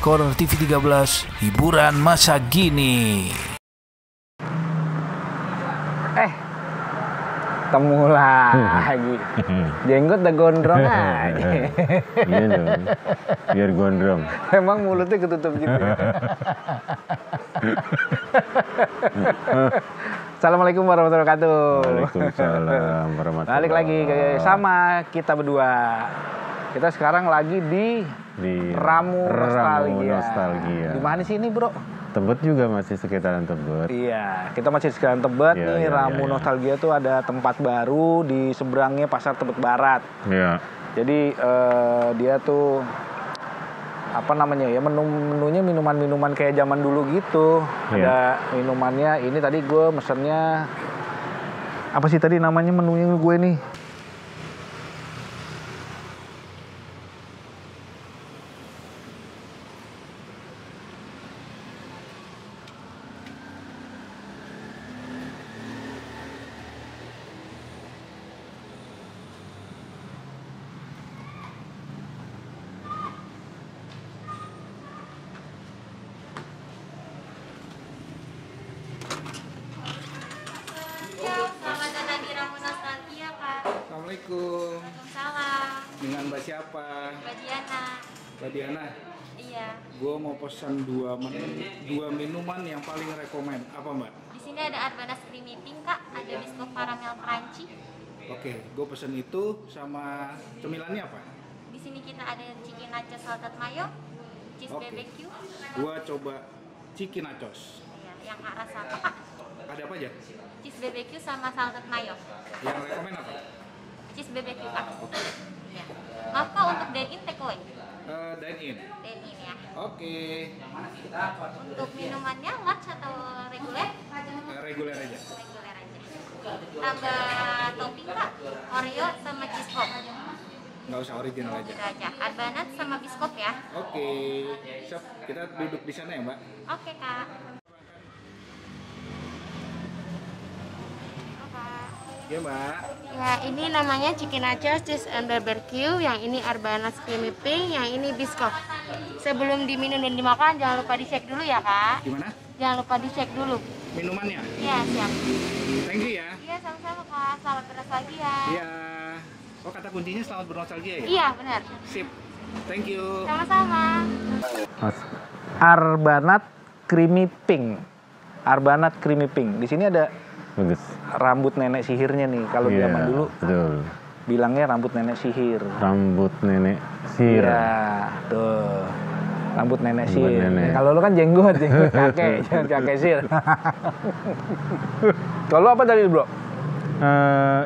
Corner TV 13, hiburan masa kini. Ketemu lagi. Jenggot udah gondrong aja. Iya dong, biar gondrong. Emang mulutnya ketutup gitu ya? Assalamualaikum warahmatullahi wabarakatuh. Waalaikumsalam warahmatullahi. Balik lagi sama kita berdua. Kita sekarang lagi di Ramu Nostalgia. Di mana sih ini, Bro? Tebet juga masih sekitaran Tebet. Iya, kita masih sekitaran Tebet nih. Ramu Nostalgia tuh ada tempat baru di seberangnya Pasar Tebet Barat. Iya. Jadi dia tuh apa namanya ya, menunya minuman-minuman kayak zaman dulu gitu. Ada minumannya. Ini tadi gue mesennya apa sih tadi namanya menunya gue nih? Assalamualaikum. Waalaikumsalam. Dengan Mbak siapa? Mbak Diana. Mbak Diana. Iya. Gue mau pesan dua minuman yang paling rekomen. Apa Mbak? Di sini ada Arbanas Creamy Pink, Kak. Ada biskop caramel crunchy. Oke, gue pesen itu sama cemilannya apa? Di sini kita ada chicken nachos salted mayo, cheese BBQ. Gue coba chicken nachos. Iya, yang rasa apa, Kak? Ada apa aja? Cheese BBQ sama salted mayo. Yang rekomen apa? Cheese BBQ, Kak. Iya. Maaf, Kak, untuk dine-in take away. Dine in. Dine-in ya. Oke. Untuk minumannya large atau reguler? Reguler aja. Reguler aja. Tambah topping, Kak. Oreo sama cheese pop. Nggak usah original aja. Gitu aja. Arbanas sama biskop ya. Oke. Siap. Kita duduk di sana ya Mbak. Oke, Kak. Iya Mbak. Ya, ini namanya chicken nachos, cheese and barbecue. Yang ini Arbanas creamy pink, yang ini biskop. Sebelum diminum dan dimakan, jangan lupa dicek dulu ya, Kak. Gimana? Jangan lupa dicek dulu. Minumannya? Iya, siap. Thank you ya. Iya, sama-sama, Kak. Selamat bernostalgia. Iya. Oh, kata kuncinya selamat bernostalgia ya? Iya, benar. Sip. Thank you. Sama-sama. Arbanat creamy pink. Arbanat creamy pink. Di sini ada Bagus. rambut nenek sihirnya nih. Kalau zaman dulu betul. bilangnya rambut nenek sihir. Rambut nenek sihir. Iya, tuh. Rambut nenek Rambut sihir. nenek. Kalau lu kan jenggot kakek, jangan kakek sihir. Kalau apa tadi, Bro?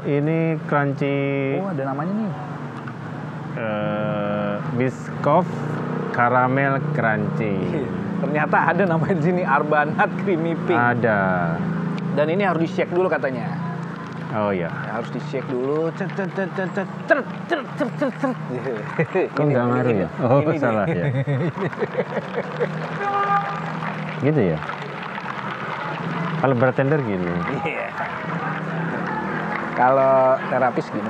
Ini crunchy. Oh, ada namanya nih. Biskop caramel crunchy. Ternyata ada namanya di sini Arbanat creamy pink. Ada. Dan ini harus dicek dulu katanya. Oh ya. Harus dicek dulu. Kok nggak ngaruh ya? Oh, salah ya. Gitu ya. Kalau bartender gini. Iya. Kalau terapis gini.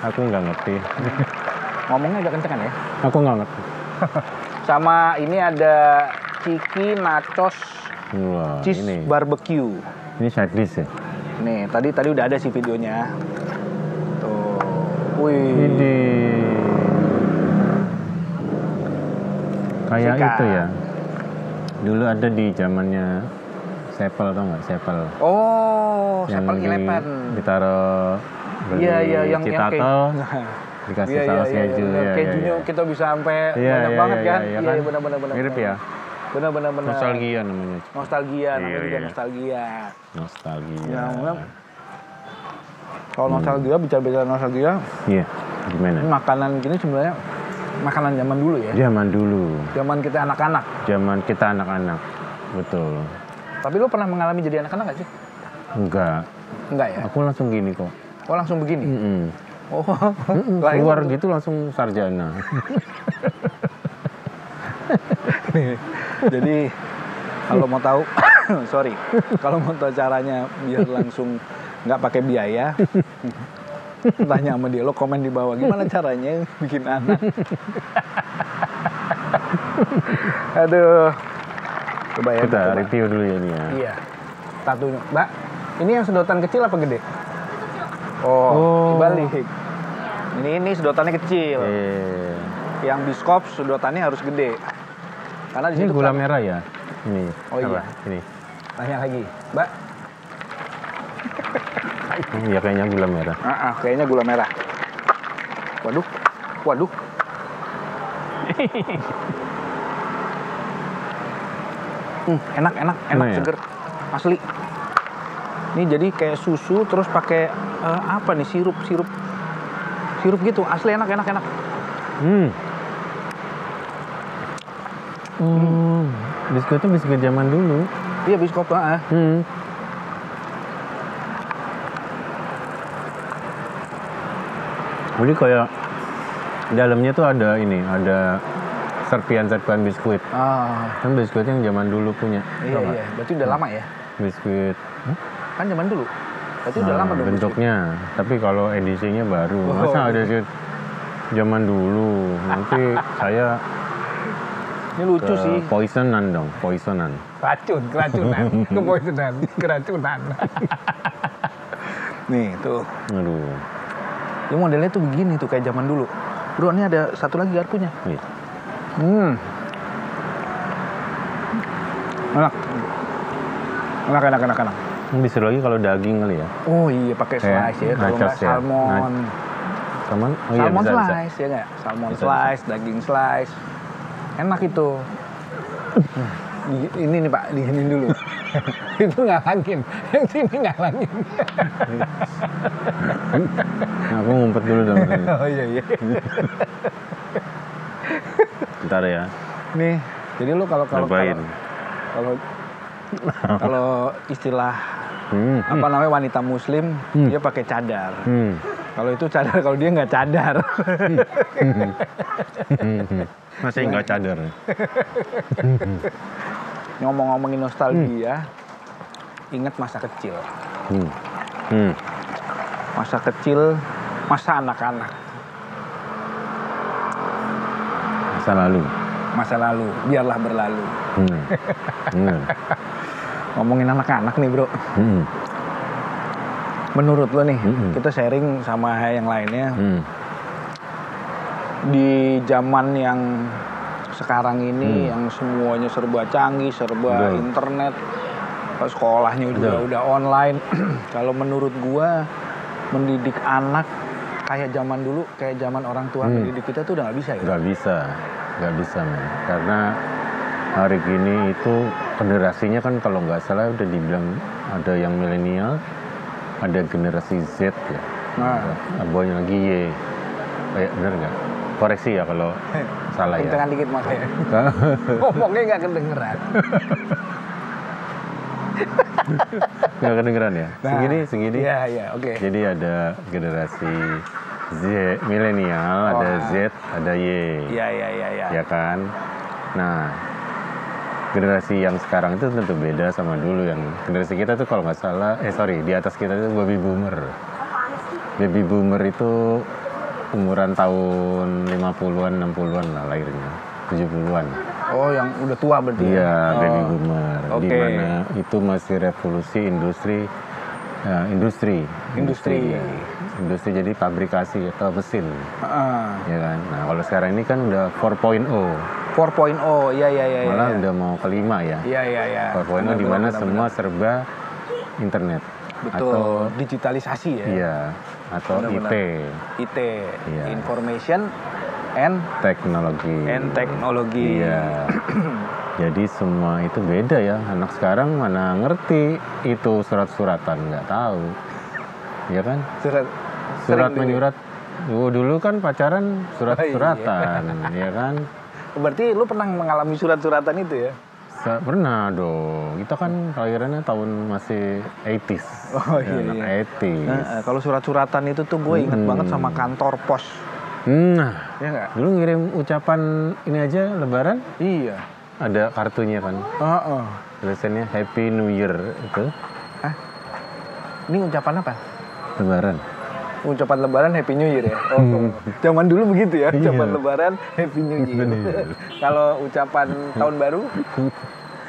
Aku nggak ngerti. Ngomongnya agak kenceng kan ya? Aku nggak ngerti. Sama ini ada chicken nachos Wah, cheese ini. barbecue. Ini side dish ya? Nih, tadi udah ada sih videonya. Tuh. Wih. Ini kayak Sikat. itu ya. Dulu ada di zamannya Sepel, tau nggak? Sepel. Oh, Sepel Eleven. Ditaruh Iya, yang Citato, dikasih saus keju. Iya. Kejunya kita bisa sampai banyak banget kan? Iya, benar. Mirip ya? Benar. Nostalgia namanya. Nostalgia, namanya juga Iya. nostalgia. Nostalgia. Kalau nostalgia, bicara nostalgia, Iya, gimana? makanan gini sebenarnya makanan zaman dulu ya. Zaman dulu. Zaman kita anak-anak. Zaman kita anak-anak. Betul. Tapi lu pernah mengalami jadi anak-anak nggak sih? Enggak. Enggak ya? Aku langsung gini kok. Oh, langsung begini? Oh, Keluar gitu langsung sarjana. Jadi kalau mau tahu, kalau mau tahu caranya biar langsung nggak pakai biaya, Tanya sama dia, lo komen di bawah gimana caranya bikin anak. Aduh. Coba ya. Kita coba. review dulu ya ini ya. Iya. Satunya. Mbak, ini yang sedotan kecil apa gede? Oh. Dibalik. Ini sedotannya kecil. Yang biskop sedotannya harus gede. Karena di Ini situ gula kan- merah ya? Ini. Oh apa? iya. Ini. Tanya lagi, Mbak. Iya kayaknya gula merah. Kayaknya gula merah. Waduh, waduh. Enak, Enak ya? seger, asli. Ini jadi kayak susu terus pakai apa nih sirup gitu, asli enak. Biskutnya biskut zaman dulu. Iya biskop Jadi kayak dalamnya tuh ada serpian biskuit. Kan biskuit yang zaman dulu punya. Iya, berarti udah lama ya? Biskuit. Kan zaman dulu. Berarti udah lama dong. Bentuknya. Tapi kalau edisinya baru. Masa ada biskuit zaman dulu? Nanti saya Ini lucu sih. poisonan. Keracunan. Keracunan. Nih, tuh. Aduh. Ini modelnya tuh begini tuh kayak zaman dulu. Bro, ini ada satu lagi garpunya. Nih. Enak. Bisa lagi kalau daging kali ya. Oh iya, pakai Kayak slice ya. Kalau nggak nachos ya. salmon. Salmon? Oh iya Salmon bisa. slice ya nggak? Salmon Bisa, slice, daging slice. Enak itu. Ini nih Pak, diginin dulu. Itu ngalangin. Yang sini ngalangin. Nah, aku ngumpet dulu dong. Oh iya. Bentar ya. Nih, jadi lu kalau Cobain. kalau istilah apa namanya wanita muslim, dia pakai cadar. Kalau itu cadar, kalau dia nggak cadar. Masih nggak cadar. Ngomong-ngomongin nostalgia, ingat masa kecil. Masa kecil, masa anak-anak. Masa lalu, biarlah berlalu. Ngomongin anak-anak nih bro. Menurut lo nih, kita sharing sama yang lainnya. Di zaman yang sekarang ini, yang semuanya serba canggih, serba internet, sekolahnya udah online. Kalau menurut gua, mendidik anak kayak zaman dulu, kayak zaman orang tua mendidik kita tuh udah nggak bisa ya? Nggak bisa men. Karena hari gini itu generasinya kan kalau nggak salah udah dibilang ada yang milenial, ada generasi Z ya. Bawahnya lagi Y. Bener nggak? Koreksi ya kalau salah ya. Kencengkan dikit makanya. Ngomongnya nggak kedengeran. Nggak kedengeran ya? Segini? Iya, oke. Jadi ada generasi Z, milenial, ada Z, ada Y. Iya. Ya kan? Nah, generasi yang sekarang itu tentu beda sama dulu. Yang generasi kita tuh kalau nggak salah, di atas kita itu baby boomer. Baby boomer itu umuran tahun 50-an, 60-an lah lahirnya, 70-an. Oh, yang udah tua berarti. Iya, baby boomer. Oke. Di mana itu masih revolusi industri. Ya. Industri jadi pabrikasi atau mesin. Ya kan. Nah, kalau sekarang ini kan udah 4.0. 4.0, iya. Malah udah mau kelima ya. Iya. 4.0 di mana semua serba internet. Betul. Atau digitalisasi ya. iya, atau Benar-benar. IT. Iya. Information and teknologi. Iya. Jadi semua itu beda ya. Anak sekarang mana ngerti itu surat-suratan, nggak tahu. Ya kan? Surat menyurat. Dulu kan pacaran surat-suratan, ya kan? Berarti lu pernah mengalami surat-suratan itu ya? Pernah dong. Kita kan kelahirannya tahun masih 80s. Oh iya. 80s. Kalau surat-suratan itu tuh gue inget banget sama kantor pos. Nah, ya nggak? Dulu ngirim ucapan ini aja Lebaran. Iya. Ada kartunya kan. Tulisannya Happy New Year itu. Ini ucapan apa? Lebaran. ucapan lebaran Happy New Year ya. Oh, zaman dulu begitu ya, ucapan Iya. lebaran Happy New Year. Bener. Kalau ucapan tahun baru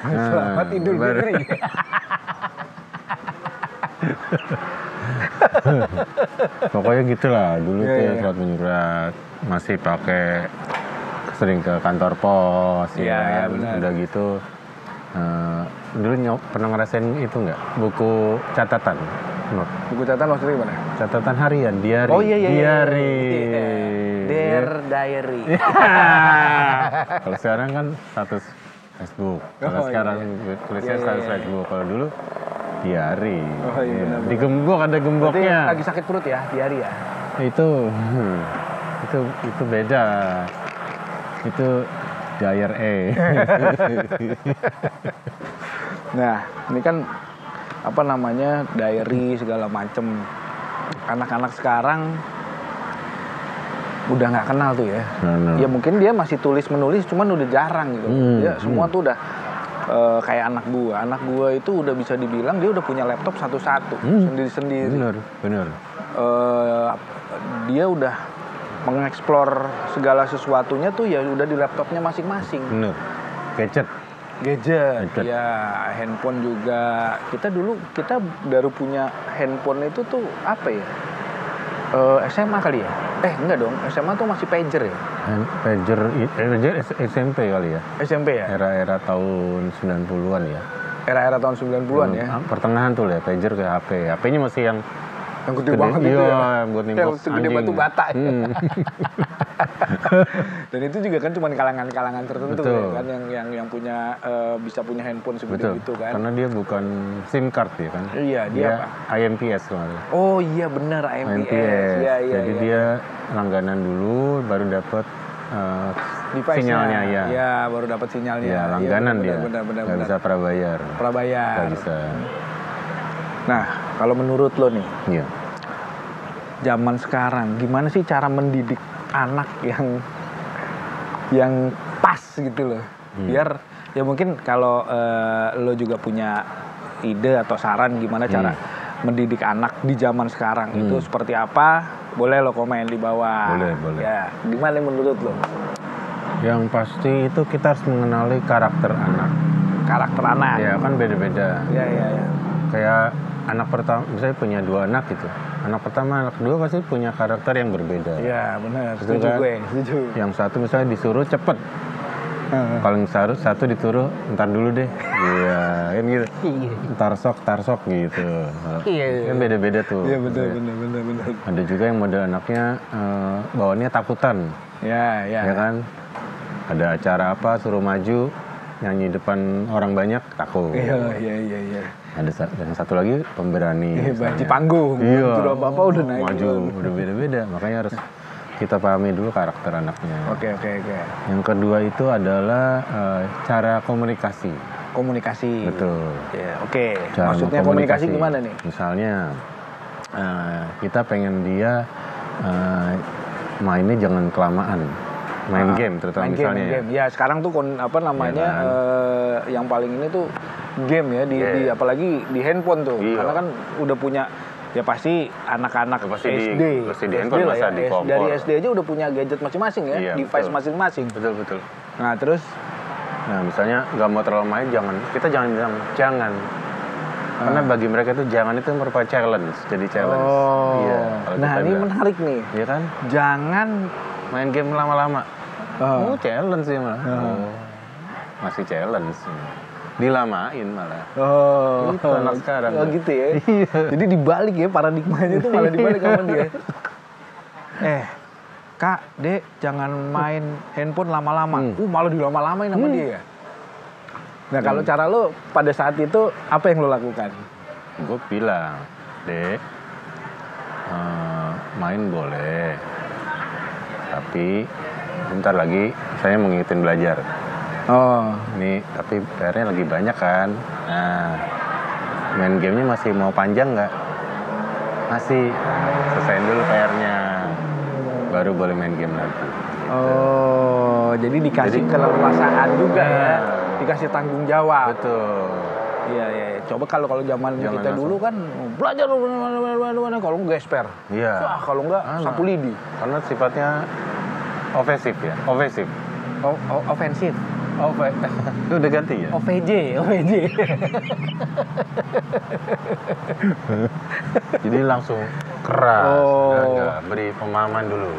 Selamat Idul baru. Fitri. Pokoknya gitulah dulu Iya, tuh iya. surat menyurat masih pakai sering ke kantor pos Iya, ya kan. benar. Udah gitu dulu pernah ngerasain itu nggak buku catatan Nur? Buku catatan maksudnya gimana? Catatan harian diary Oh iya. diary Dear Diary. Kalau sekarang kan status Facebook. Kalau Oh, sekarang iya. tulisnya Iya, status iya. Facebook. Kalau dulu diary. Oh, iya, Iya. benar-benar. Di gembok ada Berarti gemboknya. lagi sakit perut ya, diary ya. Itu beda. Itu diary. Nah, ini kan apa namanya diary segala macem. Anak-anak sekarang udah nggak kenal tuh ya. Benar. Ya mungkin dia masih tulis menulis, cuman udah jarang gitu. Dia semua tuh udah kayak anak gua. Anak gua itu udah bisa dibilang dia udah punya laptop satu-satu, sendiri-sendiri. Benar. Dia udah mengeksplor segala sesuatunya tuh ya udah di laptopnya masing-masing. Benar. Gadget. Gadget, Gadget. ya handphone juga. Kita baru punya handphone itu tuh apa ya? SMA kali ya? Enggak dong, SMA tuh masih pager ya? Pager SMP kali ya. SMP ya? Era-era tahun 90-an ya. Era-era tahun 90-an ya? Pertengahan tuh ya, pager ke HP. HP-nya masih yang Yang gede banget itu ya? Iya, buat Yang nimbok segede anjing. batu bata ya? Hmm. Dan itu juga kan cuma kalangan-kalangan tertentu Betul. ya kan? Yang punya, bisa punya handphone segede Betul. gitu kan? Karena dia bukan SIM card ya kan. Iya, dia apa? IMPS soalnya. Oh iya benar, IMPS. Iya, iya, Jadi iya. dia langganan dulu baru dapat Device-nya. sinyalnya ya. Iya, baru dapat sinyalnya. Ya, langganan Iya, dia. benar. Nggak bisa prabayar. Prabayar. Nggak bisa. Nah, kalau menurut lo nih, Iya. zaman sekarang gimana sih cara mendidik anak yang pas gitu loh? Biar ya mungkin kalau lo juga punya ide atau saran gimana cara mendidik anak di zaman sekarang itu seperti apa? Boleh lo komen di bawah. Boleh. Ya, gimana menurut lo? Yang pasti itu kita harus mengenali karakter anak. Karakter anak. Ya kan beda-beda. Iya. Kayak anak pertama, misalnya punya 2 anak gitu. Anak pertama, anak kedua pasti punya karakter yang berbeda. Iya, benar. Betul Setuju kan? gue, setuju. Yang satu misalnya disuruh cepet, paling satu disuruh ntar dulu deh. Iya, kan gitu. Tar sok gitu. Iya. Kan beda-beda tuh. Iya, benar. Ada juga yang model anaknya bawaannya takutan, Ya. ya kan? Ada acara apa suruh maju nyanyi depan orang banyak takut. Iya. Ada yang satu lagi pemberani. Banci misalnya. panggung. Iya. Sudah apa udah naik. Maju, udah beda-beda. Makanya harus kita pahami dulu karakter anaknya. Oke. Yang kedua itu adalah cara komunikasi. Komunikasi. Betul. Ya, oke. Cara Maksudnya komunikasi gimana nih? Misalnya kita pengen dia mainnya jangan kelamaan. Main game terutama Main misalnya. game. Ya, sekarang tuh apa namanya Iya kan? yang paling ini tuh game ya di apalagi di handphone tuh. Iya. Karena kan udah punya ya pasti anak-anak Pasti SD. pasti di handphone, lah masa ya. di kompor. Dari SD aja udah punya gadget masing-masing ya, Iya, device betul. masing-masing. Betul. Nah, terus Nah, misalnya nggak mau terlalu main, kita jangan bilang jangan. Karena bagi mereka itu jangan itu merupakan challenge, jadi challenge. Oh. Iya, kalau Nah, kita ini bilang, menarik nih. iya kan? Jangan Main game lama-lama. Oh. Challenge sih malah. Masih challenge. Dilamain malah. Oh, Itu anak sekarang. Oh gitu ya. Jadi dibalik ya paradigmanya itu malah dibalik sama dia. Kak, Dek, jangan main handphone lama-lama. Malah dilama-lamain sama dia ya. Nah, kalau cara lo pada saat itu apa yang lo lakukan? Gue bilang, Dek, main boleh. Tapi bentar lagi saya mau ngikutin belajar. Oh, Ini tapi PR-nya lagi banyak kan. Nah, main gamenya masih mau panjang nggak? Masih. Selesaiin dulu PR-nya. Baru boleh main game lagi. oh, jadi dikasih keleluasaan juga ya. Dikasih tanggung jawab. Betul. Iya. Coba kalau zaman Jangan kita langsung. dulu kan belajar kalau nggak gesper. Iya. Wah, kalau nggak sapu lidi. Karena sifatnya ofensif ya. Ofensif. Ofensif. Itu udah ganti ya? OVJ. Jadi langsung keras. Oh. Nggak beri pemahaman dulu.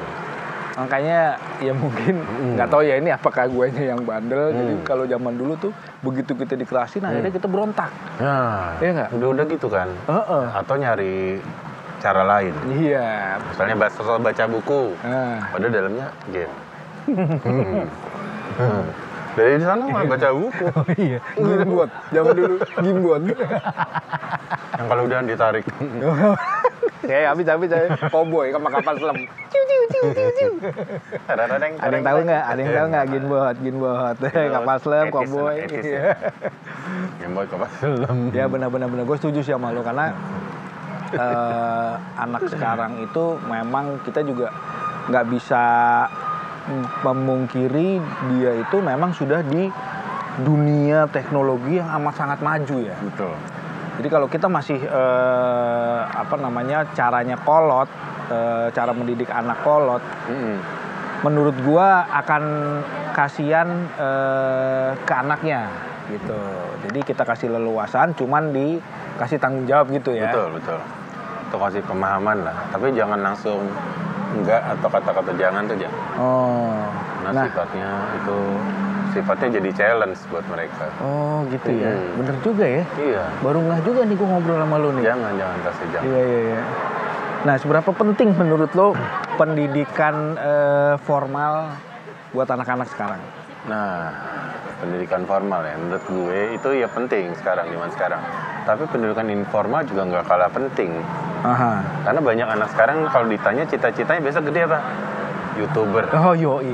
Makanya ya mungkin nggak tahu ya ini apakah guanya yang bandel. Jadi kalau zaman dulu tuh begitu kita dikerasin akhirnya kita berontak. Nah, Iya nggak? udah gitu kan? Atau nyari cara lain. Iya. Misalnya baca buku, Nah. padahal dalamnya game. Dari sana malah baca buku. Oh iya. Gimbot. Zaman dulu gimbot. Yang kalau udah ditarik. Kayak habis cowboy sama kapal selam. Ada yang tahu nggak? Ginbot. Kapal selam, cowboy. Ginbot kapal selam. Ya benar. Gue setuju sih sama lo karena anak sekarang itu memang kita juga nggak bisa memungkiri dia itu memang sudah di dunia teknologi yang amat sangat maju ya. Betul. Jadi kalau kita masih caranya kolot, cara mendidik anak kolot, menurut gua akan kasihan ke anaknya gitu. Jadi kita kasih leluasan, cuman dikasih tanggung jawab gitu ya. Betul. Itu kasih pemahaman lah. Tapi jangan langsung enggak atau kata-kata jangan tuh jangan. Oh. Nah, sifatnya jadi challenge buat mereka. Oh gitu ya. Bener juga ya. Iya. Baru nggak juga nih gua ngobrol sama lo nih. Jangan kasih jangan. Iya. Nah, seberapa penting menurut lo pendidikan formal buat anak-anak sekarang? Nah, pendidikan formal ya, menurut gue itu ya penting zaman sekarang. Tapi pendidikan informal juga nggak kalah penting. Aha. Karena banyak anak sekarang kalau ditanya cita-citanya biasa gede apa? YouTuber. Oh yoi.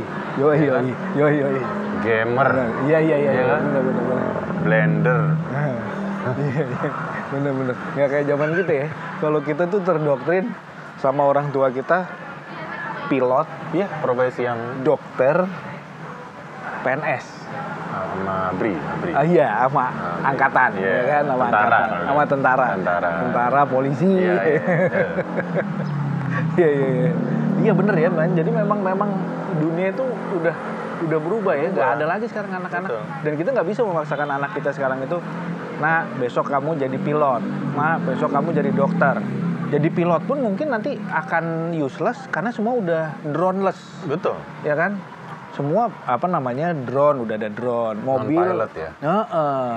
Gamer. Iya. Iya kan? Bener. Blender. Iya. Bener. Nggak kayak zaman kita ya. Kalau kita tuh terdoktrin sama orang tua kita, pilot, Iya, profesi yang dokter, PNS. sama BRI. Iya, sama angkatan, Iya. ya kan, sama Tentara. angkatan, sama tentara. Tentara, polisi. Iya. Iya. Iya bener ya, man. Jadi memang dunia itu udah berubah ya. Nggak ada lagi sekarang anak-anak. Betul. Dan kita nggak bisa memaksakan anak kita sekarang itu, nah besok kamu jadi pilot, besok kamu jadi dokter. Jadi pilot pun mungkin nanti akan useless karena semua udah droneless. Betul. Ya kan? Semua drone, udah ada drone, mobil. Non-pilot ya?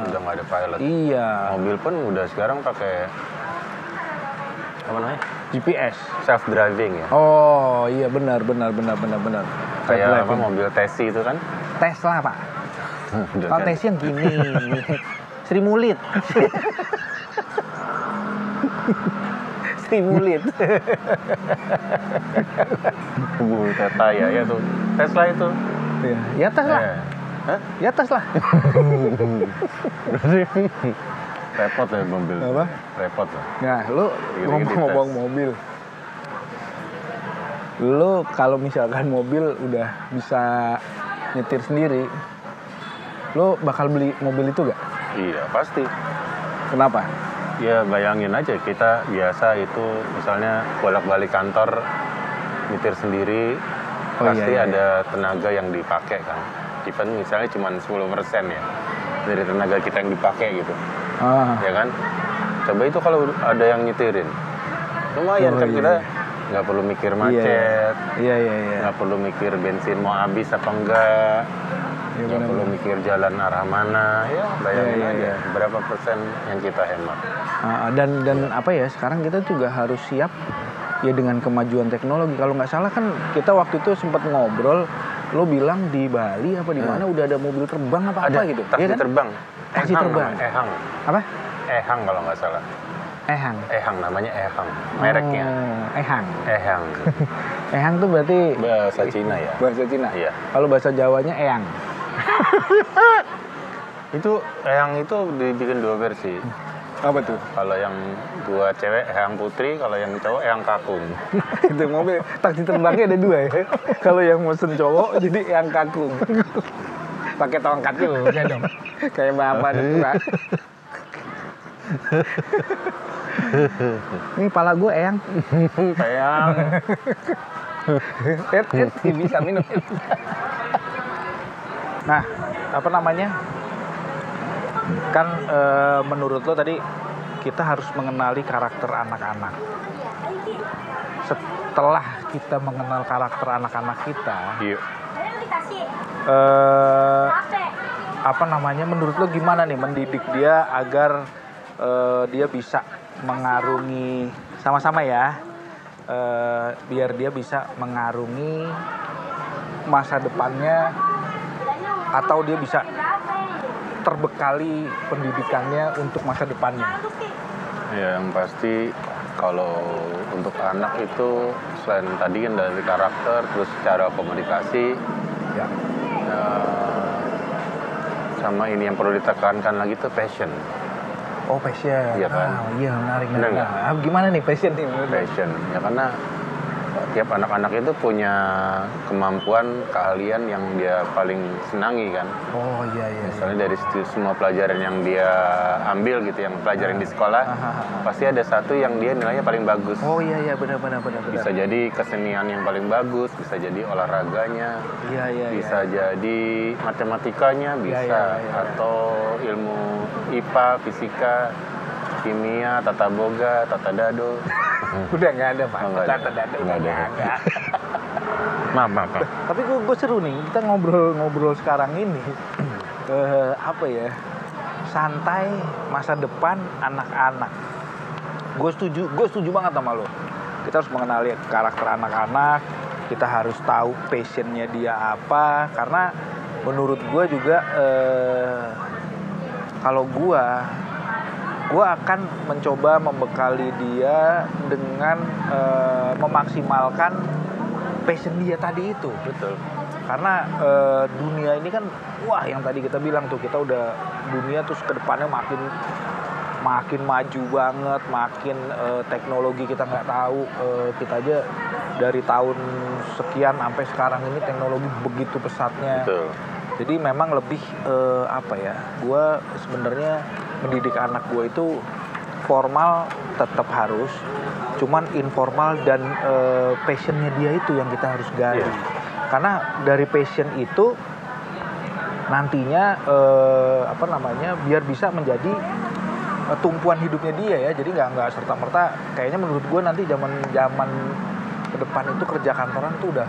Udah nggak ada pilot. Iya. Mobil pun udah sekarang pakai apa namanya? GPS. Self driving ya. Oh iya benar. Kayak apa mobil Tesla itu kan? Tesla pak. Udah Kalau kan? Tesla yang gini, Sri Mulit. Teta ya tuh. Tesla itu. Iya. Ya Tesla. Hah? Ya Tesla. Repot ya mobil. Apa? Repot lah. Nah, lu ngomong mobil. Lu kalau misalkan mobil udah bisa nyetir sendiri, lu bakal beli mobil itu gak? Iya pasti. Kenapa? Ya bayangin aja kita biasa itu misalnya bolak-balik kantor nyetir sendiri, pasti iya. ada tenaga yang dipakai kan. Even misalnya cuma 10% ya dari tenaga kita yang dipakai gitu. Ya kan? Coba itu kalau ada yang nyetirin, lumayan kan kita nggak perlu mikir macet, Iya. nggak perlu mikir bensin mau habis apa enggak, nggak perlu mikir jalan arah mana, ya bayangin aja berapa persen yang kita hemat. Dan apa ya, sekarang kita juga harus siap ya dengan kemajuan teknologi. Kalau nggak salah kan kita waktu itu sempat ngobrol, lo bilang di Bali apa di mana udah ada mobil terbang apa gitu. Taksi kan? terbang. Taksi terbang. Ehang. Apa? Ehang kalau nggak salah. Ehang namanya Ehang. Mereknya. Ehang. Ehang tuh berarti Bahasa Cina ya. bahasa Cina. Iya. Kalau bahasa Jawanya eyang. Itu Ehang itu dibikin 2 versi. Apa tuh? Kalau yang buat cewek Ehang Putri, kalau yang cowok Ehang Kakung. Itu mobil taksi terbangnya ada 2 ya. Kalau yang mesen cowok jadi eyang kakung. Pakai tongkat juga dong. Kayak bapak itu, Pak. Ini pala gue eyang. Sayang. Bisa minum. Nah, apa namanya? Kan menurut lo tadi kita harus mengenali karakter anak-anak. Setelah kita mengenal karakter anak-anak kita, Iya. apa namanya? Menurut lo gimana nih mendidik dia agar dia bisa mengarungi sama-sama ya, biar dia bisa mengarungi masa depannya atau dia bisa terbekali pendidikannya untuk masa depannya. Ya, yang pasti kalau untuk anak itu selain tadi kan dari karakter, terus cara komunikasi, Ya. sama ini yang perlu ditekankan lagi tuh passion. Oh, passion. Iya kan? Iya, menarik. Bener nggak? Nah, gimana nih passion nih? Passion ya, karena tiap anak-anak itu punya kemampuan, keahlian yang dia paling senangi kan. Oh, iya. Misalnya dari semua pelajaran yang dia ambil gitu, yang pelajaran di sekolah, pasti ada satu yang dia nilainya paling bagus. Oh, iya, benar. Bisa jadi kesenian yang paling bagus, bisa jadi olahraganya, Iya. bisa jadi matematikanya, bisa Iya. atau ilmu IPA, fisika, kimia, tata boga, tata dado. Udah nggak ada, Pak. Oh, nggak ada. Nggak ada. Nggak. Maaf. Tapi gue seru nih, kita ngobrol sekarang ini. Apa ya? Santai masa depan anak-anak. Gue setuju banget sama lo. Kita harus mengenali karakter anak-anak. Kita harus tahu passionnya dia apa. Karena menurut gue juga kalau gue akan mencoba membekali dia dengan memaksimalkan passion dia tadi itu. Betul. Karena dunia ini kan, wah, yang tadi kita bilang tuh, kita udah dunia terus ke depannya makin maju banget, makin teknologi kita nggak tahu. Kita aja dari tahun sekian sampai sekarang ini teknologi begitu pesatnya. Betul. Jadi memang lebih gue sebenarnya mendidik anak gue itu formal tetap harus, cuman informal dan passionnya dia itu yang kita harus gali. Karena dari passion itu nantinya biar bisa menjadi tumpuan hidupnya dia ya. Jadi nggak serta merta, kayaknya menurut gue nanti zaman ke depan itu kerja kantoran tuh udah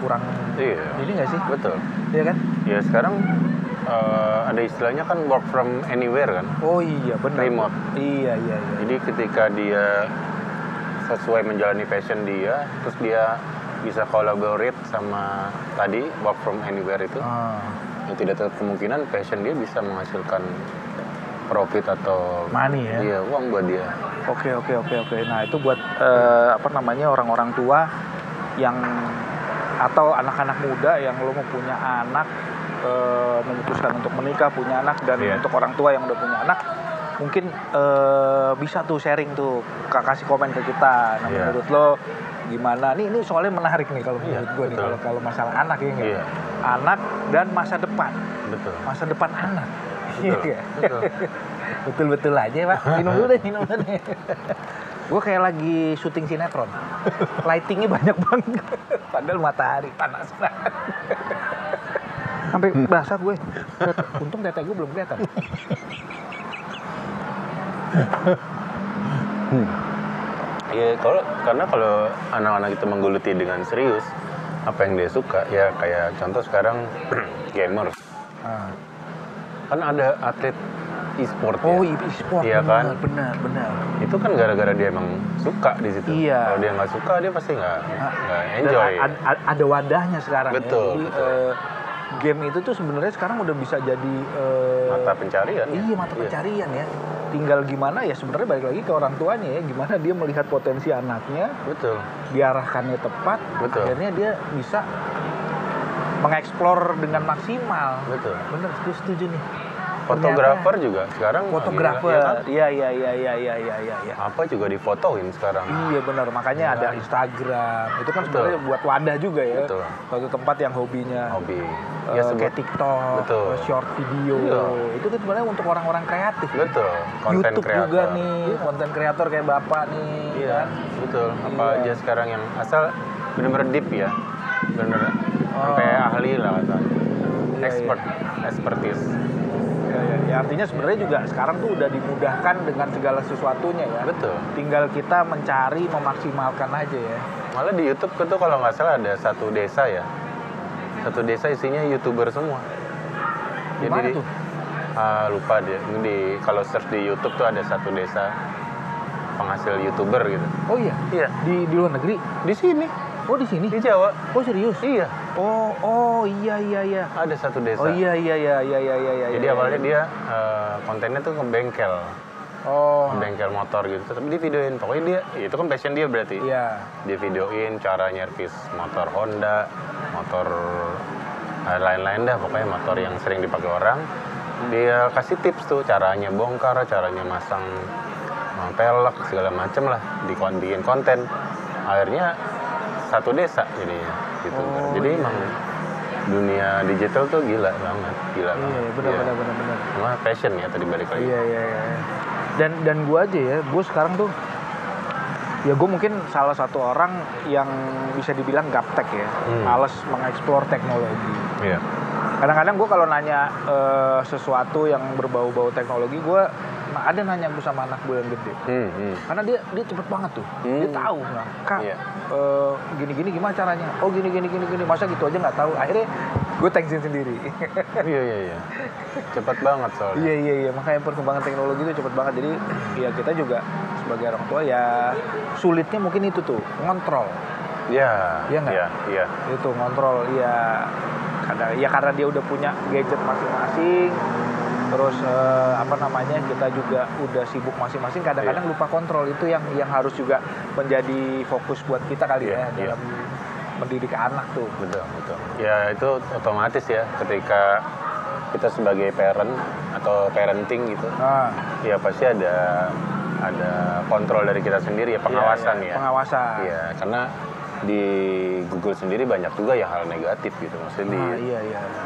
kurang. Iya. Ini nggak sih? Betul. Iya kan? Ya sekarang ada istilahnya kan work from anywhere kan. Oh iya, benar. Remote. Iya. Jadi ketika dia sesuai menjalani passion dia, terus dia bisa collaborate sama tadi work from anywhere itu, ya tidak tertutup kemungkinan passion dia bisa menghasilkan profit atau money ya. Iya, uang buat dia. Oke. Nah, itu buat orang-orang tua yang atau anak-anak muda yang lo mau punya anak, memutuskan untuk menikah, punya anak, dan untuk orang tua yang udah punya anak, mungkin bisa tuh sharing tuh, kasih komen ke kita. Nah, menurut lo gimana? Ini soalnya menarik nih kalau menurut gue nih, kalau masalah anak ya nggak? Anak dan masa depan. Betul. Masa depan anak. Betul. Betul aja, Pak. Minum dulu deh. Gue kayak lagi syuting sinetron. Lightingnya banyak banget. Padahal matahari panas banget. Sampai basah gue. Untung tete gue belum kelihatan. Iya, karena kalau anak-anak itu menggeluti dengan serius apa yang dia suka, ya kayak contoh sekarang gamer. Kan ada atlet e-sport. Oh, e-sport. Iya kan? Benar. Itu kan gara-gara dia emang suka di situ. Iya. Kalau dia nggak suka, dia pasti nggak enjoy. Ada wadahnya sekarang. Betul, ya. Jadi, betul. game itu tuh sebenarnya sekarang udah bisa jadi mata pencarian. Iya, mata pencarian ya. Tinggal gimana ya, sebenarnya balik lagi ke orang tuanya ya, gimana dia melihat potensi anaknya. Betul. Diarahkannya tepat. Betul. Akhirnya dia bisa mengeksplor dengan maksimal. Betul. Bener, setuju nih. Fotografer juga sekarang. Fotografer. Iya. Apa juga difotoin sekarang. Iya benar, makanya ada Instagram. Itu kan sebenarnya buat wadah juga ya. Betul. Suatu tempat yang hobinya. Hobi. Kayak TikTok, short video. Iya. Itu kan sebenarnya untuk orang-orang kreatif. Betul. YouTube juga nih, konten kreator kayak Bapak nih. Iya, kan? betul. Apa aja sekarang yang asal benar-benar deep ya. Benar sampai ahli lah katanya. Expertise. Ya, artinya sebenarnya juga sekarang tuh udah dimudahkan dengan segala sesuatunya ya. Betul. Tinggal kita mencari, memaksimalkan aja ya. Malah di YouTube tuh kalau nggak salah ada satu desa ya. Satu desa isinya YouTuber semua. Gimana tuh? Lupa dia. Kalau search di YouTube tuh ada satu desa penghasil YouTuber gitu. Oh iya? Iya. Di luar negeri? Di sini. Oh di sini? Di Jawa. Oh serius? Iya. Oh iya. Ada satu desa. Oh iya. Jadi awalnya dia kontennya tuh ngebengkel. Oh. Bengkel motor gitu, tapi dia videoin. Pokoknya dia, itu kan passion dia berarti. Iya. Dia videoin cara nyervis motor Honda, motor lain-lain dah, pokoknya motor yang sering dipakai orang. Dia kasih tips tuh, caranya bongkar, caranya masang pelek, segala macem lah, bikin konten. Akhirnya satu desa jadinya gitu. Jadi emang dunia digital tuh gila banget. Iya, benar. Emang passion ya tadi balik lagi. Iya. Dan gue aja ya, gue sekarang tuh ya gue mungkin salah satu orang yang bisa dibilang gaptek ya, males mengeksplor teknologi. Iya. Kadang-kadang gue kalau nanya sesuatu yang berbau-bau teknologi, gue ada nanya gue sama anak gue yang gede. Karena dia cepet banget tuh, dia tahu nah, Kak, gini gimana caranya? Oh gini, masa gitu aja nggak tahu. Akhirnya gue tensin sendiri. Iya. Cepet banget soalnya. Iya. Makanya perkembangan teknologi itu cepet banget. Jadi ya kita juga sebagai orang tua ya sulitnya mungkin itu tuh ngontrol. Iya nggak? Iya. Itu ngontrol ya. Karena dia udah punya gadget masing-masing. Terus kita juga udah sibuk masing-masing. Kadang-kadang lupa kontrol, itu yang harus juga menjadi fokus buat kita kali ya dalam mendidik anak tuh. Betul. Ya itu otomatis ya ketika kita sebagai parent atau parenting gitu. Ya pasti ada kontrol dari kita sendiri ya, pengawasan ya. Pengawasan. Iya, karena di Google sendiri banyak juga ya hal negatif gitu. Maksudnya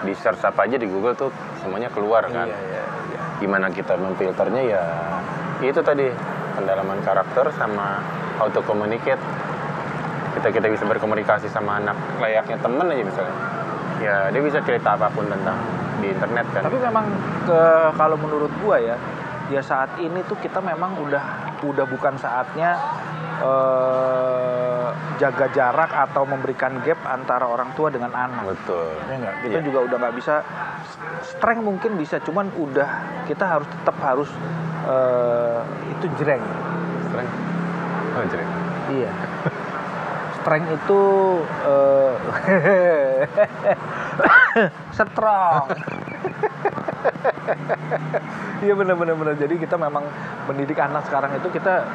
di search apa aja di Google tuh semuanya keluar kan. Iya. Gimana kita memfilternya ya itu tadi, pendalaman karakter sama how to communicate. Kita bisa berkomunikasi sama anak layaknya temen aja misalnya. Ya dia bisa cerita apapun tentang di internet kan. Tapi memang kalau menurut gua ya saat ini tuh kita memang udah bukan saatnya jaga jarak atau memberikan gap antara orang tua dengan anak. Betul. Ya enggak? Kita juga udah nggak bisa strength, mungkin bisa, cuman kita tetap harus itu jreng. Strength? Oh jreng. Iya. Strength itu strong. Iya benar. Jadi kita memang mendidik anak sekarang itu kita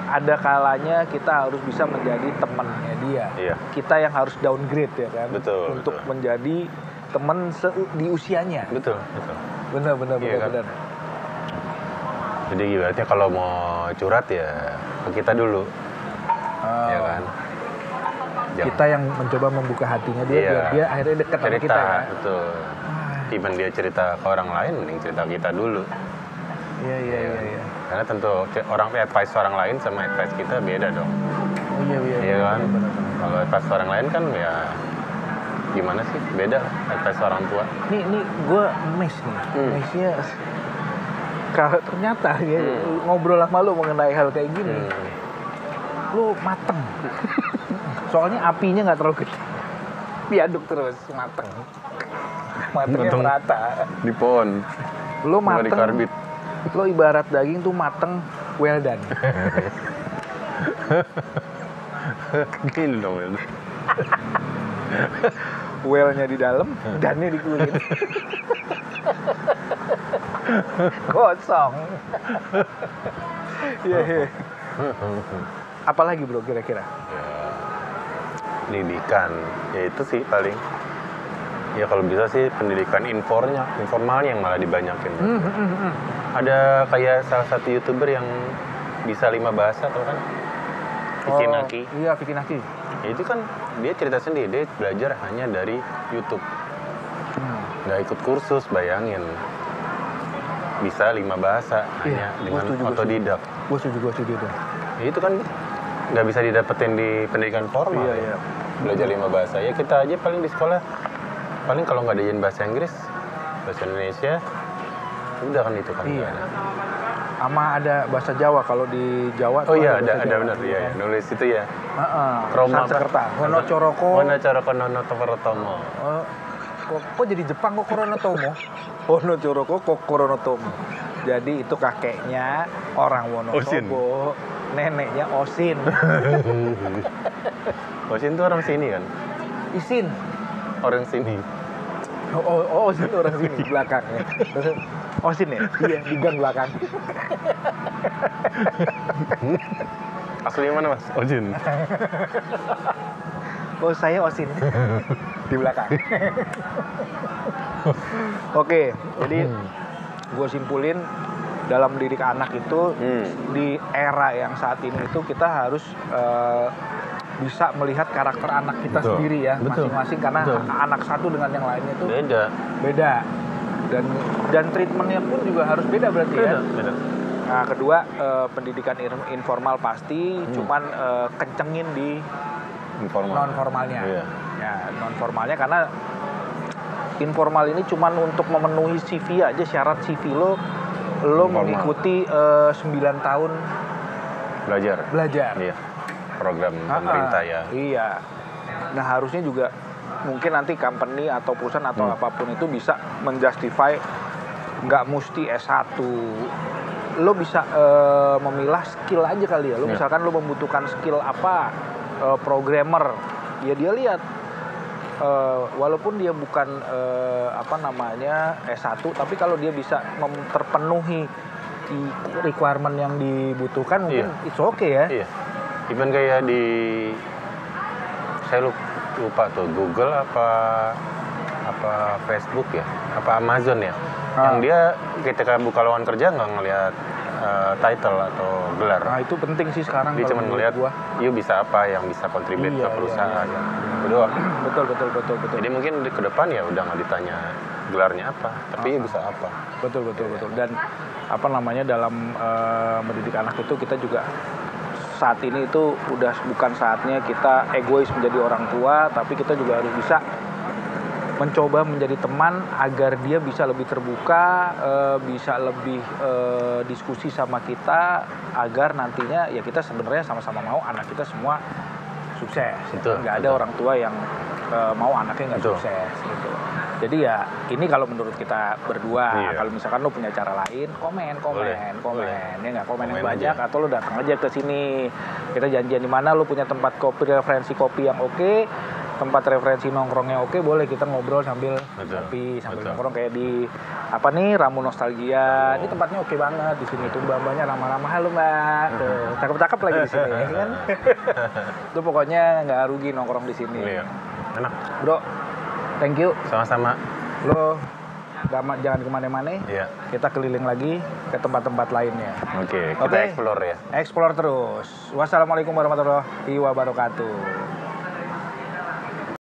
ada kalanya kita harus bisa menjadi temannya dia. Iya. Kita yang harus downgrade ya kan. Betul. Untuk menjadi teman di usianya. Betul. Benar. Kan? Jadi ibaratnya kalau mau curhat ya ke kita dulu. Ya kan. Kita yang mencoba membuka hatinya dia biar dia akhirnya dekat sama kita ya. Betul. Even dia cerita ke orang lain, mending cerita kita dulu. Iya. Karena tentu advice orang lain sama advice kita beda dong. Iya kan? Benar. Kalau advice orang lain kan ya gimana sih? Beda advice orang tua. Nih gue amazed nih. Amazed-nya kalau ternyata ya ngobrol sama lu mengenai hal kayak gini. Lu mateng. Soalnya apinya nggak terlalu gede. Diaduk terus, matengnya merata. Di pohon. Lu mateng. Di karbit. Lo ibarat daging tuh mateng, well done. Gini dong, well. Well-nya di dalam, dannya di kulit. Kosong. Iya. Apalagi bro kira-kira? Pendidikan, ya itu sih paling Ya kalau bisa sih pendidikan informalnya yang malah dibanyakin. Ada kayak salah satu YouTuber yang bisa 5 bahasa tau kan? Vicky Naki. Iya, Vicky Naki. Ya, itu kan dia cerita sendiri, dia belajar hanya dari YouTube. Nggak ikut kursus, bayangin. Bisa 5 bahasa hanya dengan otodidak. Gue setuju tuh. Ya, itu kan nggak bisa didapetin di pendidikan formal. Iya. Belajar 5 bahasa. Ya kita aja paling di sekolah, paling kalau nggak diajarin bahasa Inggris, bahasa Indonesia, udah kan itu kan. Iya. Sama ada bahasa Jawa, kalau di Jawa. Oh iya, ada benar ya. Nulis itu ya. Kroma Sanskerta. Hono Coroko. Nono Tomo. Kok jadi Jepang kok Koronotomo? Hono Coroko kok Koronotomo. Jadi itu kakeknya orang Wonosobo, neneknya Osin. Osin itu orang sini kan? Isin. Orang sini. Oh, Osin orang sini belakangnya. Osin ya? Iya, di gang belakang. Asli mana mas? Osin. Oh, saya Osin. Di belakang. Oke, jadi gue simpulin dalam mendidik anak itu di era yang saat ini itu kita harus bisa melihat karakter anak kita sendiri ya, masing-masing, karena anak satu dengan yang lainnya itu beda. Dan treatmentnya pun juga harus beda berarti ya. Nah, kedua pendidikan informal pasti, cuman kencengin di non-formalnya. Ya, non-formalnya karena informal ini cuman untuk memenuhi CV aja, syarat CV lo mengikuti 9 tahun belajar. Iya. Program pemerintah ya. Iya. Nah, harusnya juga mungkin nanti company atau perusahaan atau apapun itu bisa menjustify nggak mesti S1. Lo bisa memilah skill aja kali ya. Lo misalkan lo membutuhkan skill apa, programmer, ya dia lihat walaupun dia bukan S1, tapi kalau dia bisa terpenuhi requirement yang dibutuhkan, mungkin it's okay ya. Iya. Even kayak saya lupa tuh Google apa Facebook ya, apa Amazon ya, yang dia ketika buka lowongan kerja nggak ngelihat title atau gelar. Nah, itu penting sih sekarang. Dia cuma ngelihat you bisa apa yang bisa kontribut ke perusahaan. Itu doang. Betul. Jadi mungkin ke depan ya udah nggak ditanya gelarnya apa, tapi you bisa apa. Betul. Dan dalam mendidik anak itu kita juga saat ini itu udah bukan saatnya kita egois menjadi orang tua, tapi kita juga harus bisa mencoba menjadi teman agar dia bisa lebih terbuka, bisa lebih diskusi sama kita, agar nantinya ya kita sebenarnya sama-sama mau anak kita semua sukses. Nggak ada orang tua yang mau anaknya nggak sukses gitu. Jadi ya ini kalau menurut kita berdua. Kalau misalkan lo punya cara lain, komen. Ya nggak komen yang banyak aja. Atau lo datang aja ke sini. Kita janjian di mana, lo punya tempat kopi, referensi kopi yang oke, tempat referensi nongkrongnya oke, boleh kita ngobrol sambil kopi, sambil nongkrong kayak di Ramu Nostalgia. Ini tempatnya oke banget di sini tuh, mbak-mbaknya ramah-ramah. Halo mbak, cakep-cakep lagi di sini kan. Itu pokoknya nggak rugi nongkrong di sini. Enak. Bro, thank you. Sama-sama. Lo jangan kemana-mana. Kita keliling lagi ke tempat-tempat lainnya. Oke, kita explore ya. Explore terus. Wassalamualaikum warahmatullahi wabarakatuh.